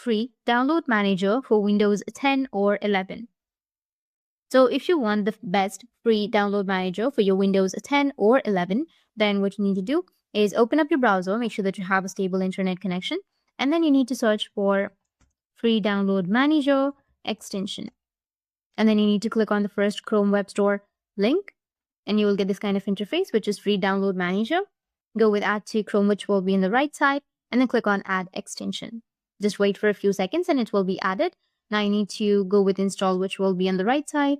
free download manager for Windows 10 or 11. So if you want the best free download manager for your Windows 10 or 11, then what you need to do is open up your browser, make sure that you have a stable internet connection, and then you need to search for free download manager extension. And then you need to click on the first Chrome Web Store link, and you will get this kind of interface, which is free download manager. Go with add to Chrome, which will be on the right side, and then click on add extension. Just wait for a few seconds and it will be added. Now you need to go with install, which will be on the right side,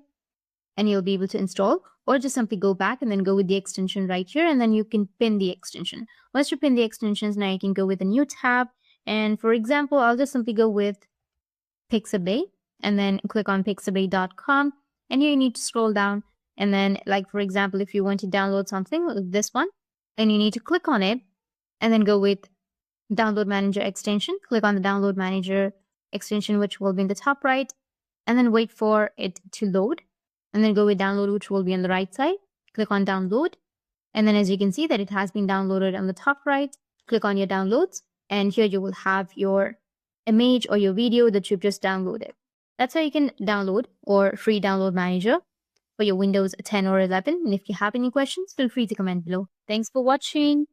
and you'll be able to install, or just simply go back and then go with the extension right here, and then you can pin the extension. Once you pin the extensions, now you can go with a new tab. And for example, I'll just simply go with Pixabay and then click on pixabay.com, and here you need to scroll down, and then like for example, if you want to download something like this one, then you need to click on it and then go with download manager extension. Click on the download manager extension, which will be in the top right, and then wait for it to load, and then go with download, which will be on the right side. Click on download, and then as you can see that it has been downloaded on the top right. Click on your downloads, and here you will have your image or your video that you've just downloaded. That's how you can download or free download manager for your Windows 10 or 11. And if you have any questions, feel free to comment below. Thanks for watching.